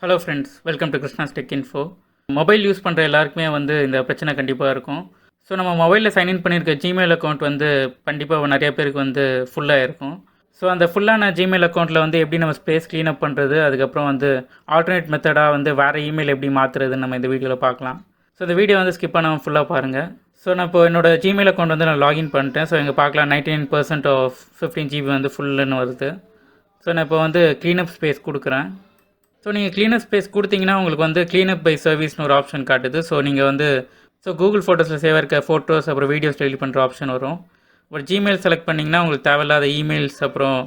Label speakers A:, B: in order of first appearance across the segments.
A: Hello friends, welcome to Krishna's tech info. Mobile use பண்ணுற எல்லாருக்குமே வந்து இந்த பிரச்சனை கண்டிப்பாக இருக்கும். ஸோ நம்ம மொபைலில் சைன்இன் பண்ணியிருக்க ஜிமெயில் அக்கௌண்ட் வந்து கண்டிப்பாக நிறைய பேருக்கு வந்து ஃபுல்லாக இருக்கும். ஸோ அந்த ஃபுல்லான ஜிமெயில் அக்கௌண்ட்டில் வந்து எப்படி நம்ம ஸ்பேஸ் க்ளீனப் பண்ணுறது, அதுக்கப்புறம் வந்து ஆல்டர்னேட் மெத்தடாக வந்து வேறு இமெயில் எப்படி மாற்றுறதுன்னு நம்ம இந்த வீடியோவில் பார்க்கலாம். ஸோ இந்த வீடியோ வந்து ஸ்கிப் பண்ணாமல் ஃபுல்லாக பாருங்கள். ஸோ நான் இப்போ என்னோடய ஜிமெயில் அக்கௌண்ட் வந்து நான் லாகின் பண்ணிட்டேன். ஸோ இங்கே பார்க்கலாம் 99% ஆஃப் 15 GB வந்து ஃபுல்லுன்னு வருது. ஸோ நான் இப்போ வந்து க்ளீனப் ஸ்பேஸ் கொடுக்குறேன். ஸோ நீங்கள் க்ளீனப் ஸ்பேஸ் கொடுத்தீங்கன்னா உங்களுக்கு வந்து க்ளீனப் பை சர்வீஸ்னு ஒரு ஆப்ஷன் காட்டுது. ஸோ நீங்கள் வந்து கூகுள் ஃபோட்டோஸில் சேவ் இருக்க ஃபோட்டோஸ் அப்புறம் வீடியோஸ் டெலிட் பண்ணுற ஆப்ஷன் வரும். ஒரு ஜிமெயில் செலக்ட் பண்ணிங்கன்னா உங்களுக்கு தேவையில்லாத இமெயில்ஸ் அப்புறம்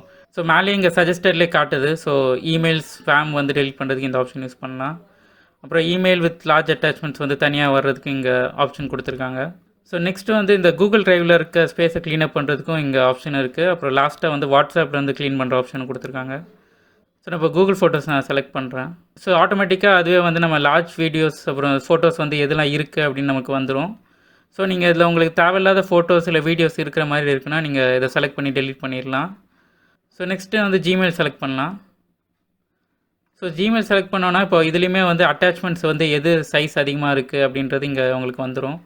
A: மேலே இங்கே சஜஸ்டட்லேயே காட்டுது. ஸோ இமெயில்ஸ் ஸ்பேம் வந்து டெலிட் பண்ணுறதுக்கு இந்த ஆப்ஷன் யூஸ் பண்ணலாம். அப்புறம் இமெயில் வித் லார்ஜ் அட்டாச்மெண்ட்ஸ் வந்து தனியாக வர்றதுக்கு இங்கே ஆப்ஷன் கொடுத்துருக்காங்க. ஸோ நெக்ஸ்ட்டு வந்து இந்த கூகுள் ட்ரைவில் இருக்க ஸ்பேஸை க்ளீனப் பண்ணுறதுக்கும் இங்கே ஆப்ஷன் இருக்குது. அப்புறம் லாஸ்ட்டாக வந்து வாட்ஸ்அப்பில் வந்து க்ளீன் பண்ணுற ஆப்ஷன் கொடுத்துருக்காங்க. ஸோ நான் இப்போ கூகுள் ஃபோட்டோஸ் நான் செலக்ட் பண்ணுறேன். ஸோ ஆட்டோமேட்டிக்காக அதுவே வந்து நம்ம லார்ஜ் வீடியோஸ் அப்புறம் ஃபோட்டோஸ் வந்து எதெல்லாம் இருக்குது அப்படின்னு நமக்கு வந்துடும். ஸோ நீங்கள் இதில் உங்களுக்கு தேவையில்லாத ஃபோட்டோஸ் இல்லை வீடியோஸ் இருக்கிற மாதிரி இருக்குன்னா நீங்கள் இதை செலக்ட் பண்ணி டெலிட் பண்ணிடலாம். ஸோ நெக்ஸ்ட்டு வந்து ஜிமெயில் செலக்ட் பண்ணலாம். ஸோ ஜிமெயில் செலக்ட் பண்ணோன்னா இப்போ இதுலேயுமே வந்து அட்டாச்மெண்ட்ஸ் வந்து எது சைஸ் அதிகமாக இருக்குது அப்படின்றது இங்கே உங்களுக்கு வந்துடும்.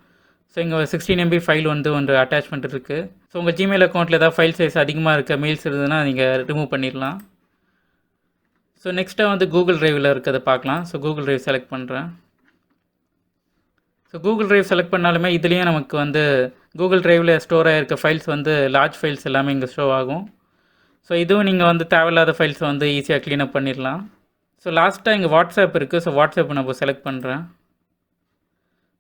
A: ஸோ இங்கே 16 MB ஃபைல் வந்து ஒன்று அட்டாச்மெண்ட் இருக்குது. ஸோ உங்கள் ஜிமெயில் அக்கௌண்ட்டில் ஏதாவது ஃபைல் சைஸ் அதிகமாக இருக்க மெயில்ஸ் இருந்ததுன்னா நீங்கள் ரிமூவ் பண்ணிடலாம். ஸோ நெக்ஸ்ட்டாக வந்து கூகுள் ட்ரைவில் இருக்கிறத பார்க்கலாம். ஸோ கூகுள் ட்ரைவ் செலக்ட் பண்ணுறேன். ஸோ கூகுள் ட்ரைவ் செலக்ட் பண்ணாலுமே இதுலேயும் நமக்கு வந்து கூகுள் ட்ரைவில் ஸ்டோர் ஆகிருக்க ஃபைல்ஸ் வந்து லார்ஜ் ஃபைல்ஸ் எல்லாமே இங்கே ஷோ ஆகும். ஸோ இதுவும் நீங்கள் வந்து தேவையில்லாத ஃபைல்ஸ் வந்து ஈஸியாக க்ளீனப் பண்ணிடலாம். ஸோ லாஸ்ட்டாக இங்கே வாட்ஸ்அப் இருக்குது. ஸோ வாட்ஸ்அப் நான் இப்போ செலக்ட் பண்ணுறேன்.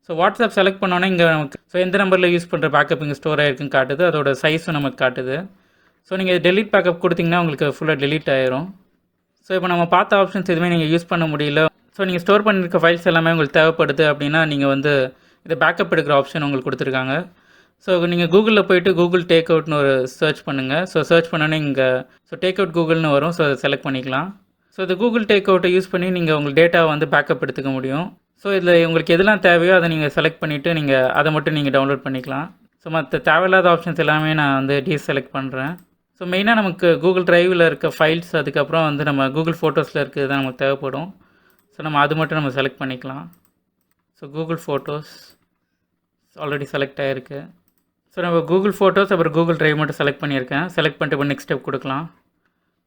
A: ஸோ வாட்ஸ்அப் செலக்ட் பண்ணோன்னே இங்கே நமக்கு எந்த நம்பரில் யூஸ் பண்ணுற பேக்கப் இங்கே ஸ்டோர் ஆகிருக்குன்னு காட்டுது. அதோட சைஸும் நமக்கு காட்டுது. ஸோ நீங்கள் டெலிட் பேக்கப் கொடுத்தீங்கன்னா உங்களுக்கு ஃபுல்லாக டெலிட் ஆயிரும். ஸோ இப்போ நம்ம பார்த்த ஆப்ஷன்ஸ் எதுவுமே நீங்கள் யூஸ் பண்ண முடியல. ஸோ நீங்கள் ஸ்டோர் பண்ணியிருக்க ஃபைல்ஸ் எல்லாமே உங்களுக்கு தேவைப்படுது அப்படின்னா நீங்கள் வந்து இதை பேக்கப் எடுக்கிற ஆப்ஷன் உங்களுக்கு கொடுத்துருக்காங்க. ஸோ நீங்கள் கூகுளில் போய்ட்டு கூகுள் டேக் அவுட்னு ஒரு சர்ச் பண்ணுங்கள். ஸோ சர்ச் பண்ணோன்னே இங்கே டேக் அவுட் கூகுள்னு வரும். ஸோ அதை செலக்ட் பண்ணிக்கலாம். ஸோ இந்த கூகுள் டேக் அவுட்டை யூஸ் பண்ணி நீங்கள் உங்கள் டேட்டாவை வந்து பேக்கப் எடுத்துக்க முடியும். ஸோ இதில் உங்களுக்கு எதெல்லாம் தேவையோ அதை நீங்கள் செலக்ட் பண்ணிவிட்டு நீங்கள் அதை மட்டும் நீங்கள் டவுன்லோட் பண்ணிக்கலாம். ஸோ மற்ற தேவையில்லாத ஆப்ஷன்ஸ் எல்லாமே நான் வந்து டீசெலக்ட் பண்ணுறேன். ஸோ மெயினாக நமக்கு கூகுள் ட்ரைவில் இருக்க ஃபைல்ஸ் அதுக்கப்புறம் வந்து நம்ம கூகுள் ஃபோட்டோஸில் இருக்கிறது தான் நமக்கு தேவைப்படும். ஸோ நம்ம அது மட்டும் நம்ம செலக்ட் பண்ணிக்கலாம். So Google photos already select ஆகிருக்கு. ஸோ நம்ம கூகுள் ஃபோட்டோஸ் அப்புறம் கூகுள் ட்ரைவ் மட்டும் செலக்ட் பண்ணியிருக்கேன். செலக்ட் பண்ணிட்டு இப்போ நெக்ஸ்ட் ஸ்டெப் கொடுக்கலாம்.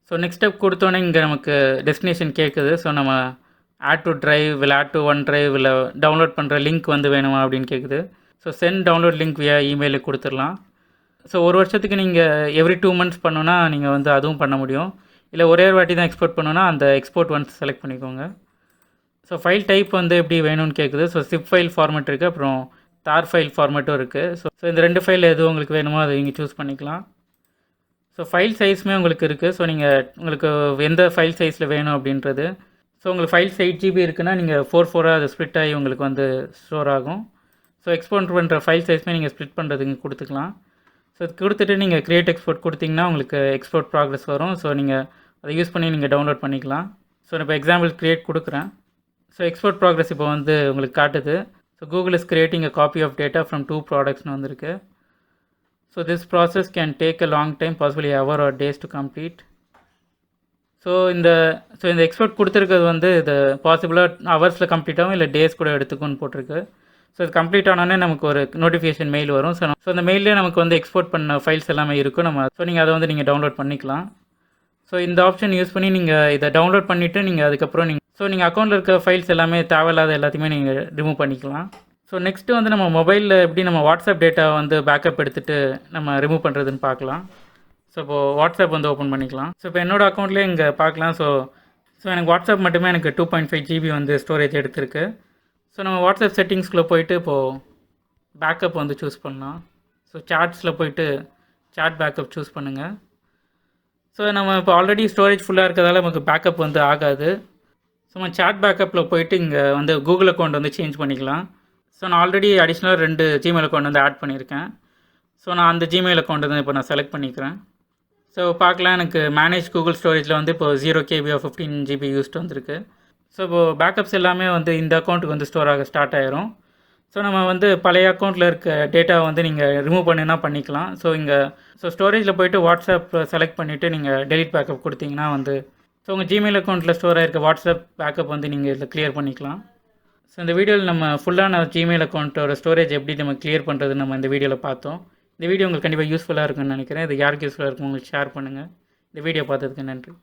A: ஸோ நெக்ஸ்ட் ஸ்டெப் கொடுத்தோன்னே இங்கே நமக்கு டெஸ்டினேஷன் கேட்குது. ஸோ நம்ம ஆட் டு ட்ரைவ் இல்லை ஆட் டு ஒன் ட்ரைவ் இல்லை டவுன்லோட் பண்ணுற லிங்க் வந்து வேணுமா அப்படின்னு கேட்குது. ஸோ சென்ட் டவுன்லோட் லிங்க் வியா இமெயிலுக்கு கொடுத்துடலாம். ஸோ ஒரு வருஷத்துக்கு நீங்கள் எவ்ரி 2 months பண்ணோன்னா நீங்கள் வந்து அதுவும் பண்ண முடியும். இல்லை ஒரே ஒரு வாட்டி தான் எக்ஸ்போர்ட் பண்ணோன்னா அந்த எக்ஸ்போர்ட் ஒன்ஸ் செலக்ட் பண்ணிக்கோங்க. ஸோ ஃபைல் டைப் வந்து எப்படி வேணும்னு கேட்குது. ஸோ சிப் ஃபைல் ஃபார்மேட் இருக்குது, அப்புறம் தார் ஃபைல் ஃபார்மேட்டும் இருக்குது. ஸோ இந்த 2 ஃபைல் எது உங்களுக்கு வேணுமோ அதை நீங்கள் சூஸ் பண்ணிக்கலாம். ஸோ ஃபைல் சைஸுமே உங்களுக்கு இருக்குது. ஸோ நீங்கள் உங்களுக்கு எந்த ஃபைல் சைஸில் வேணும் அப்படின்றது. ஸோ உங்களுக்கு ஃபைல்ஸ் 8 GB இருக்குன்னா நீங்கள் 4 அதை ஸ்ப்ளிட் ஆகி உங்களுக்கு வந்து ஸ்டோர் ஆகும். ஸோ எக்ஸ்போர்ட் பண்ணுற ஃபைல் சைஸுமே நீங்கள் ஸ்ப்ளிட் பண்ணுறதுக்கு கொடுத்துக்கலாம். ஸோ இது கொடுத்துட்டு நீங்கள் க்ரியேட் எக்ஸ்போர்ட் கொடுத்தீங்கன்னா உங்களுக்கு எக்ஸ்போர்ட் ப்ராக்ரஸ் வரும். ஸோ நீங்கள் அதை யூஸ் பண்ணி நீங்கள் டவுன்லோட் பண்ணிக்கலாம். ஸோ நான் இப்போ எக்ஸாம்பிள் க்ரியேட் கொடுக்குறேன். ஸோ எக்ஸ்போர்ட் ப்ராக்ரஸ் இப்போ வந்து உங்களுக்கு காட்டுது. So Google is creating a copy of data from 2 productsனு வந்திருக்கு. So this process can take a long time, possibly hour or days to complete. So இந்த எக்ஸ்போர்ட் கொடுத்துருக்கிறது வந்து இது பாசிபிளாக ஹவர்ஸில் கம்ப்ளீட் ஆகும் இல்லை டேஸ் கூட எடுத்துக்கும்னு போட்டிருக்கு. ஸோ இது கம்ப்ளீட் ஆனோடனே நமக்கு ஒரு நோட்டிஃபிகேஷன் மெயில் வரும். ஸோ அந்த மெயிலே நமக்கு வந்து எக்ஸ்போர்ட் பண்ண ஃபைல்ஸ் எல்லாமே இருக்கும். நீங்கள் அதை வந்து நீங்கள் டவுன்லோட் பண்ணிக்கலாம். ஸோ இந்த ஆப்ஷன் யூஸ் பண்ணி நீங்கள் இதை டவுன்லோட் பண்ணிவிட்டு நீங்கள் அதுக்கப்புறம் நீங்கள் அக்கௌண்ட்டில் இருக்க ஃபைல்ஸ் எல்லாமே தேவையில்லாத எல்லாத்தையுமே நீங்கள் ரிமூவ் பண்ணிக்கலாம். ஸோ நெக்ஸ்ட்டு வந்து நம்ம மொபைலில் எப்படி நம்ம வாட்ஸ்அப் டேட்டா வந்து பேக்கப் எடுத்துகிட்டு நம்ம ரிமூவ் பண்ணுறதுன்னு பார்க்கலாம். ஸோ இப்போது வாட்ஸ்அப் வந்து ஓப்பன் பண்ணிக்கலாம். ஸோ இப்போ என்னோடய அக்கௌண்ட்லேயே இங்கே பார்க்கலாம். ஸோ எனக்கு வாட்ஸ்அப் மட்டுமே எனக்கு 2.5 GB வந்து ஸ்டோரேஜ் எடுத்திருக்கு. ஸோ நம்ம வாட்ஸ்அப் செட்டிங்ஸ்குள்ளே போயிட்டு இப்போது பேக்கப் வந்து சூஸ் பண்ணலாம். ஸோ சாட்ஸில் போயிட்டு சாட் பேக்கப் சூஸ் பண்ணுங்கள். ஸோ நம்ம இப்போ ஆல்ரெடி ஸ்டோரேஜ் ஃபுல்லாக இருக்கிறதால நமக்கு பேக்கப் வந்து ஆகாது. ஸோ நம்ம சாட் பேக்கப்பில் போயிட்டு இங்கே வந்து கூகுள் அக்கௌண்ட் வந்து சேஞ்ச் பண்ணிக்கலாம். ஸோ நான் ஆல்ரெடி அடிஷ்னலாக 2 ஜிமெயில் அக்கௌண்ட் வந்து ஆட் பண்ணியிருக்கேன். ஸோ நான் அந்த ஜிமெயில் அக்கௌண்ட் வந்து இப்போ நான் செலக்ட் பண்ணிக்கிறேன். ஸோ பார்க்கலாம், எனக்கு மேனேஜ் கூகுள் ஸ்டோரேஜில் வந்து இப்போ 0 KB ஆஃப் 15 GB யூஸ்டு வந்திருக்கு. ஸோ இப்போது பேக்கப்ஸ் எல்லாமே வந்து இந்த அக்கௌண்ட்டுக்கு வந்து ஸ்டோர் ஆக ஸ்டார்ட் ஆயிரும். ஸோ நம்ம வந்து பழைய அக்கௌண்ட்டில் இருக்க டேட்டாவை வந்து நீங்கள் ரிமூவ் பண்ணினா பண்ணிக்கலாம். ஸோ ஸ்டோரேஜில் போய்ட்டு வாட்ஸ்அப் செலக்ட் பண்ணிவிட்டு நீங்கள் டெலிட் பேக்கப் கொடுத்தீங்கன்னா வந்து ஸோ உங்கள் ஜிமெயில் அக்கௌண்ட்டில் ஸ்டோர் ஆகிருக்க வாட்ஸ்அப் பேக்கப் வந்து நீங்கள் இதில் கிளியர் பண்ணிக்கலாம். ஸோ இந்த வீடியோவில் நம்ம ஃபுல்லான ஜிமெயில் அக்கௌண்ட்டோட ஸ்டோரேஜ் எப்படி நம்ம கிளியர் பண்ணுறது நம்ம இந்த வீடியோவில் பார்த்தோம். இந்த வீடியோ உங்களுக்கு கண்டிப்பாக யூஸ்ஃபுல்லாக இருக்குன்னு நினைக்கிறேன். இது யாருக்கு யூஸ்ஃபுல்லாக இருக்கும் உங்களுக்கு ஷேர் பண்ணுங்கள். இந்த வீடியோ பார்த்ததுக்கு நன்றி.